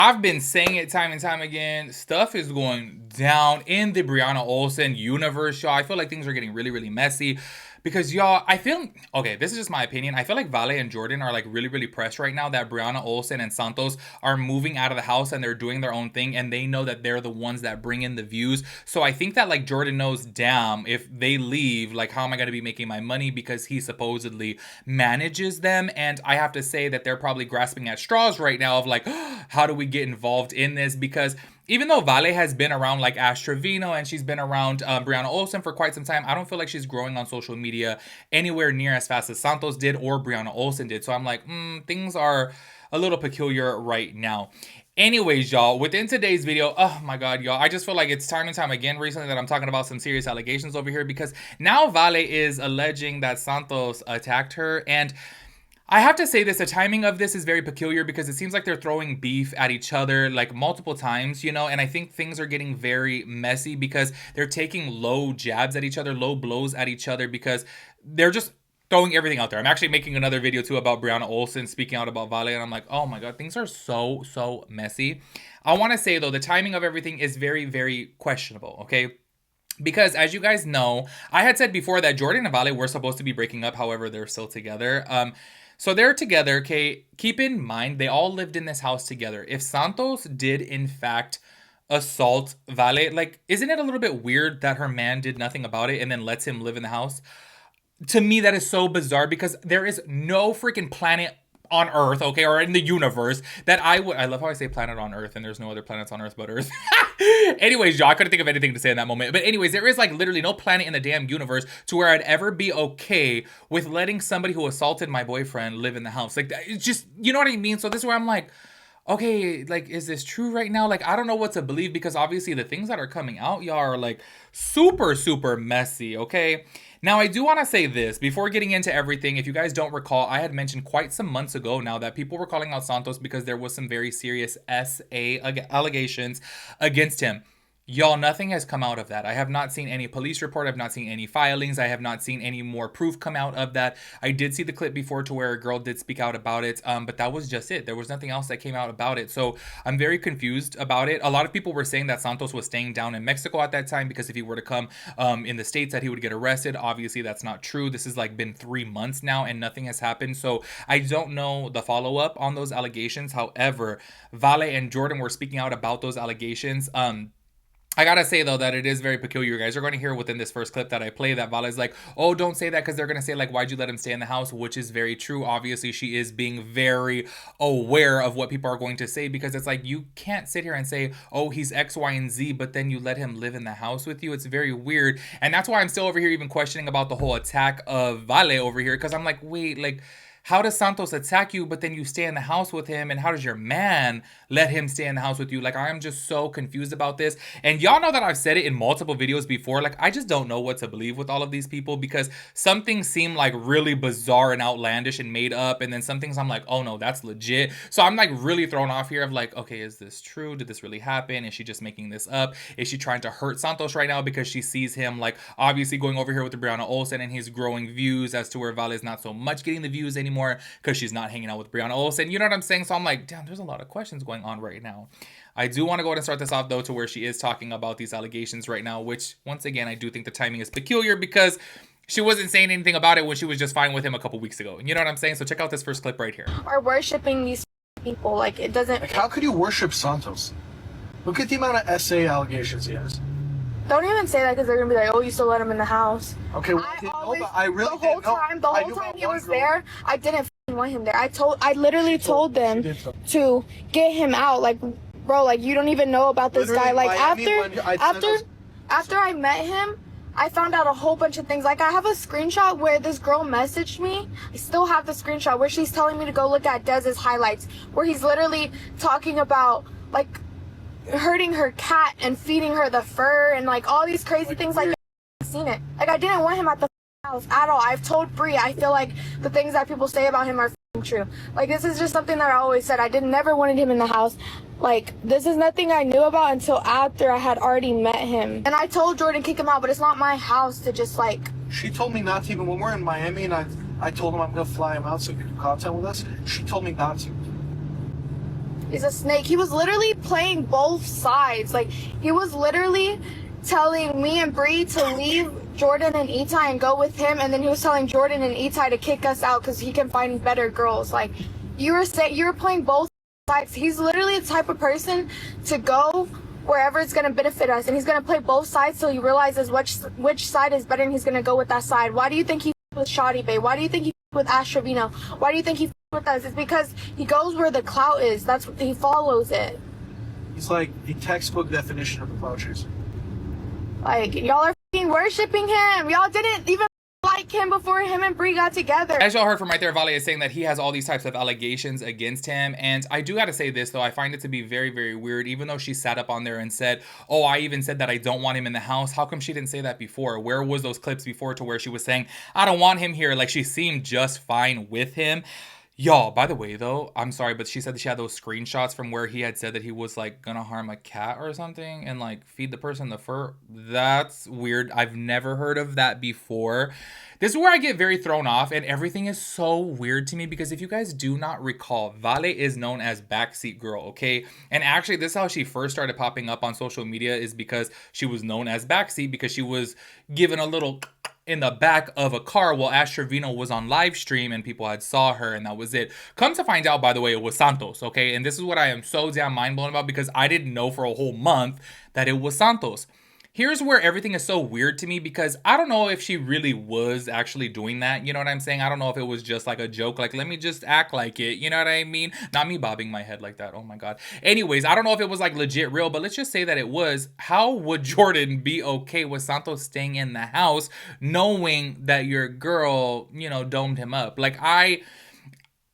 I've been saying it time and time again. Stuff is going down in the Brianna Olsen universe, y'all. I feel like things are getting really, really messy. Because y'all, I feel okay, this is just my opinion. I feel like Vale and Jordan are like really, really pressed right now that Brianna Olsen and Santos are moving out of the house and they're doing their own thing and they know that they're the ones that bring in the views. So I think that like Jordan knows, damn, if they leave, like how am I gonna be making my money because he supposedly manages them? And I have to say that they're probably grasping at straws right now of like, how do we get involved in this? Because even though Vale has been around like Ash Trevino and she's been around Brianna Olsen for quite some time, I don't feel like she's growing on social media anywhere near as fast as Santos did or Brianna Olsen did. So I'm like, things are a little peculiar right now. Anyways, y'all, within today's video, oh my god, y'all, I just feel like it's time and time again recently that I'm talking about some serious allegations over here because now Vale is alleging that Santos attacked her. And I have to say this, the timing of this is very peculiar because it seems like they're throwing beef at each other like multiple times, you know, and I think things are getting very messy because they're taking low jabs at each other, low blows at each other because they're just throwing everything out there. I'm actually making another video too about Brianna Olsen speaking out about Vale and I'm like, oh my god, things are so messy. I want to say though, the timing of everything is very, very questionable, okay? Because as you guys know, I had said before that Jordan and Vale were supposed to be breaking up, however, they're still together. So they're together, okay? Keep in mind, they all lived in this house together. If Santos did, in fact, assault Vale, like, isn't it a little bit weird that her man did nothing about it and then lets him live in the house? To me, that is so bizarre because there is no freaking planet on Earth, okay, or in the universe that I love how I say planet on Earth and there's no other planets on Earth but Earth. Anyways, y'all, I couldn't think of anything to say in that moment. But anyways, there is like literally no planet in the damn universe to where I'd ever be okay with letting somebody who assaulted my boyfriend live in the house. Like, it's just, you know what I mean? So this is where I'm like, okay, like, is this true right now? Like, I don't know what to believe because obviously the things that are coming out, y'all, are like super messy, okay? Now, I do want to say this before getting into everything. If you guys don't recall, I had mentioned quite some months ago now that people were calling out Santos because there was some very serious allegations against him. Y'all, nothing has come out of that. I have not seen any police report. I've not seen any filings. I have not seen any more proof come out of that. I did see the clip before to where a girl did speak out about it, but that was just it. There was nothing else that came out about it. So I'm very confused about it. A lot of people were saying that Santos was staying down in Mexico at that time because if he were to come in the States that he would get arrested. Obviously, that's not true. This has like been 3 months now and nothing has happened. So I don't know the follow-up on those allegations. However, Vale and Jordan were speaking out about those allegations. I gotta say though that it is very peculiar. You guys are going to hear within this first clip that I play that Vale's like, oh, don't say that because they're going to say like, why'd you let him stay in the house? Which is very true. Obviously, she is being very aware of what people are going to say because it's like, you can't sit here and say, oh, he's X, Y, and Z, but then you let him live in the house with you. It's very weird. And that's why I'm still over here even questioning about the whole attack of Vale over here because I'm like, wait, like, how does Santos attack you, but then you stay in the house with him? And how does your man let him stay in the house with you? Like, I'm just so confused about this. And y'all know that I've said it in multiple videos before. Like, I just don't know what to believe with all of these people because some things seem like really bizarre and outlandish and made up. And then some things I'm like, oh no, that's legit. So I'm like really thrown off here of like, okay, is this true? Did this really happen? Is she just making this up? Is she trying to hurt Santos right now because she sees him like obviously going over here with the Brianna Olsen and he's growing views as to where Vale is not so much getting the views anymore because she's not hanging out with Brianna Olsen. You know what I'm saying? So I'm like, damn, there's a lot of questions going on right now. I do want to go ahead and start this off though to where she is talking about these allegations right now, which once again, I do think the timing is peculiar because she wasn't saying anything about it when she was just fine with him a couple weeks ago. You know what I'm saying? So check out this first clip right here. Are worshiping these people. Like, it doesn't... Like, how could you worship Santos? Look at the amount of SA allegations he has. Don't even say that because they're going to be like, oh, you still let him in the house. Okay, well, I really the whole time he was there, I didn't want him there. I literally told them to get him out. Like, bro, like, you don't even know about this guy. Like, after I met him, I found out a whole bunch of things. Like, I have a screenshot where this girl messaged me. I still have the screenshot where she's telling me to go look at Dez's highlights, where he's literally talking about, like, hurting her cat and feeding her the fur and, like, all these crazy things. Like, I've seen it. Like, I didn't want him at the house at all. I've told Bree, I feel like the things that people say about him are true. Like, this is just something that I always said. I never wanted him in the house. Like, this is nothing I knew about until after I had already met him. And I told Jordan kick him out, but it's not my house to just, like... She told me not to, even when we're in Miami, and I told him I'm going to fly him out so he can do content with us. She told me not to. is a snake. He was literally playing both sides. Like, he was literally telling me and Bree to leave Jordan and Itai and go with him, and then he was telling Jordan and Itai to kick us out because he can find better girls. Like, you were playing both sides. He's literally the type of person to go wherever it's going to benefit us, and he's going to play both sides till he realizes which side is better, and he's going to go with that side. Why do you think he with Shoddy Bay? Why do you think he with Ash Trevino? Why do you think he with us? It's because he goes where the clout is. That's what he follows it. He's like the textbook definition of a clout chaser. Like, y'all are f***ing worshiping him. Y'all didn't even like him before him and Bree got together. As y'all heard from right there, Vale is saying that he has all these types of allegations against him. And I do got to say this, though. I find it to be very, very weird. Even though she sat up on there and said, oh, I even said that I don't want him in the house. How come she didn't say that before? Where was those clips before to where she was saying, I don't want him here? Like, she seemed just fine with him. Y'all, by the way, though, I'm sorry, but she said that she had those screenshots from where he had said that he was, like, gonna harm a cat or something and, like, feed the person the fur. That's weird. I've never heard of that before. This is where I get very thrown off, and everything is so weird to me because if you guys do not recall, Vale is known as Backseat Girl, okay? And actually, this is how she first started popping up on social media, is because she was known as Backseat because she was given a little in the back of a car while Ash Trevino was on live stream and people had saw her, and that was it. Come to find out, by the way, it was Santos, okay? And this is what I am so damn mind blown about because I didn't know for a whole month that it was Santos. Here's where everything is so weird to me because I don't know if she really was actually doing that. You know what I'm saying? I don't know if it was just like a joke. Like, let me just act like it. You know what I mean? Not me bobbing my head like that. Oh my God. Anyways, I don't know if it was like legit real, but let's just say that it was. How would Jordan be okay with Santos staying in the house knowing that your girl, you know, domed him up? Like,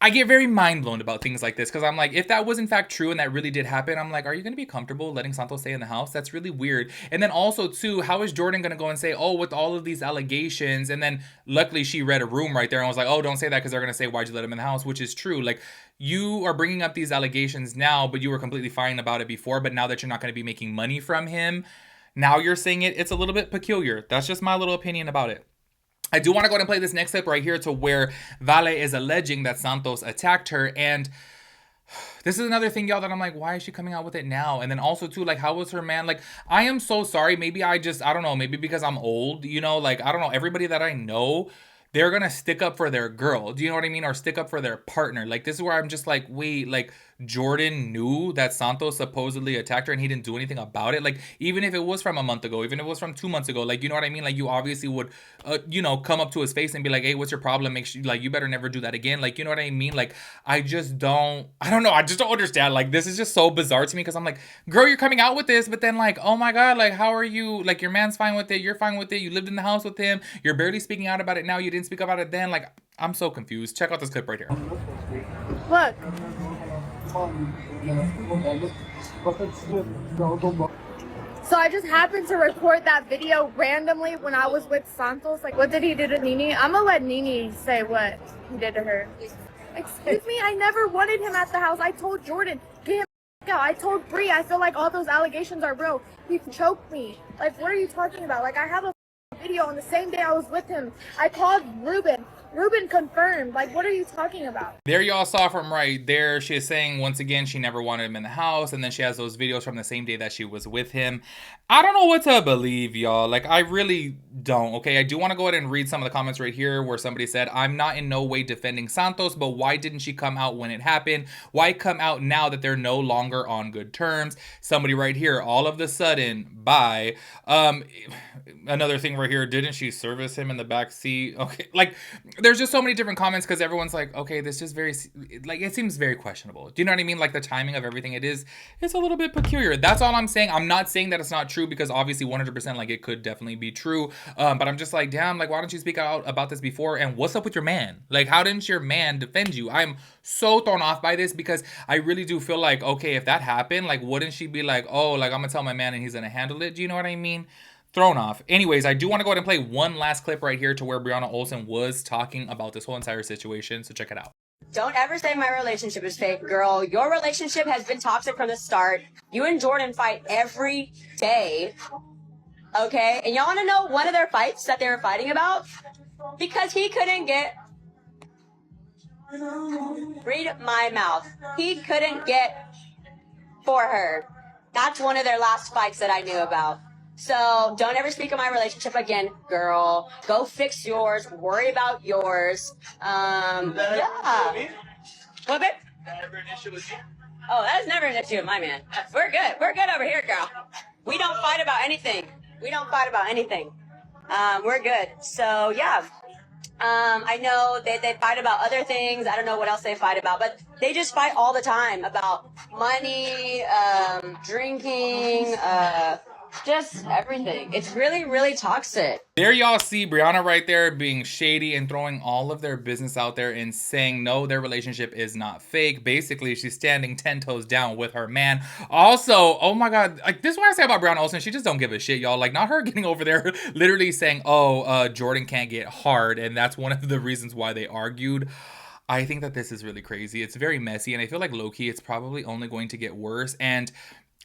I get very mind blown about things like this because I'm like, if that was in fact true and that really did happen, I'm like, are you going to be comfortable letting Santos stay in the house? That's really weird. And then also too, how is Jordan going to go and say, oh, with all of these allegations, and then luckily she read a room right there and was like, oh, don't say that because they're going to say, why'd you let him in the house? Which is true. Like, you are bringing up these allegations now, but you were completely fine about it before. But now that you're not going to be making money from him, now you're saying it. It's a little bit peculiar. That's just my little opinion about it. I do want to go ahead and play this next clip right here to where Vale is alleging that Santos attacked her. And this is another thing, y'all, that I'm like, why is she coming out with it now? And then also, too, like, how was her man? Like, I am so sorry. Maybe I don't know. Maybe because I'm old, you know? Like, I don't know. Everybody that I know, they're going to stick up for their girl. Do you know what I mean? Or stick up for their partner. Like, this is where I'm just like, wait, like, Jordan knew that Santos supposedly attacked her and he didn't do anything about it. Like, even if it was from a month ago, even if it was from 2 months ago, like, you know what I mean? Like, you obviously would, you know, come up to his face and be like, hey, what's your problem? Make sure, like, you better never do that again. Like, you know what I mean? Like, I just don't know. I just don't understand. Like, this is just so bizarre to me because I'm like, girl, you're coming out with this, but then like, oh my God, like, how are you? Like, your man's fine with it. You're fine with it. You lived in the house with him. You're barely speaking out about it now. You didn't speak about it then. Like, I'm so confused. Check out this clip right here. Look. So I just happened to record that video randomly when I was with Santos. Like, what did he do to Nene? I'm gonna let Nene say what he did to her. Excuse me, I never wanted him at the house. I told Jordan, get him out. I told Bree, I feel like all those allegations are real. He choked me. Like, what are you talking about? Like, I have a video on the same day I was with him. I called Ruben. Ruben confirmed. Like, what are you talking about? There y'all saw from right there. She is saying once again she never wanted him in the house, and then she has those videos from the same day that she was with him. I don't know what to believe, y'all. Like, I really don't, okay? I do want to go ahead and read some of the comments right here where somebody said, I'm not in no way defending Santos, but why didn't she come out when it happened? Why come out now that they're no longer on good terms? Somebody right here, all of the sudden, bye. Another thing right here, didn't she service him in the back seat? Okay, like, there's just so many different comments because everyone's like, okay, this just very, like, it seems very questionable. Do you know what I mean? Like, the timing of everything, it's a little bit peculiar. That's all I'm saying. I'm not saying that it's not true because obviously 100% like it could definitely be true. But I'm just like, damn, like, why don't you speak out about this before? And what's up with your man? Like, how didn't your man defend you? I'm so thrown off by this because I really do feel like, okay, if that happened, like, wouldn't she be like, oh, like, I'm gonna tell my man and he's gonna handle it? Do you know what I mean? Thrown off. Anyways, I do want to go ahead and play one last clip right here to where Brianna Olsen was talking about this whole entire situation. So check it out. Don't ever say my relationship is fake, girl. Your relationship has been toxic from the start. You and Jordan fight every day. Okay? And y'all want to know one of their fights that they were fighting about? Because he couldn't get... Read my mouth. He couldn't get for her. That's one of their last fights that I knew about. So don't ever speak of my relationship again, girl. Go fix yours. Worry about yours. Yeah. What, babe? Never an issue with you? Oh, that's never an issue with my man. We're good. We're good over here, girl. We don't fight about anything. We don't fight about anything. We're good. So, yeah. I know they fight about other things. I don't know what else they fight about, but they just fight all the time about money, drinking, just everything. It's really, really toxic. There y'all see Brianna right there being shady and throwing all of their business out there and saying no, their relationship is not fake. Basically, she's standing 10 toes down with her man. Also, oh my God, like this is what I say about Brianna Olsen. She just don't give a shit, y'all. Like not her getting over there literally saying, oh, Jordan can't get hard. And that's one of the reasons why they argued. I think that this is really crazy. It's very messy. And I feel like low-key, it's probably only going to get worse. And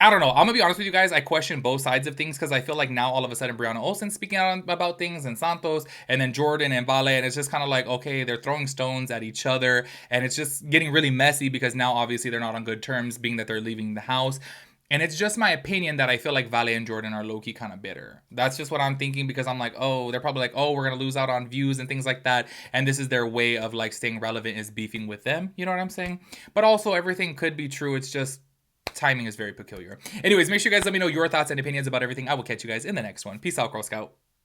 I don't know. I'm gonna be honest with you guys. I question both sides of things because I feel like now all of a sudden Brianna Olsen's speaking out about things and Santos and then Jordan and Vale, and it's just kind of like, okay, they're throwing stones at each other and it's just getting really messy because now obviously they're not on good terms being that they're leaving the house. And it's just my opinion that I feel like Vale and Jordan are low-key kind of bitter. That's just what I'm thinking because I'm like, oh, they're probably like, oh, we're going to lose out on views and things like that. And this is their way of like staying relevant is beefing with them. You know what I'm saying? But also everything could be true. It's just timing is very peculiar. Anyways, make sure you guys let me know your thoughts and opinions about everything. I will catch you guys in the next one. Peace out, Girl Scout.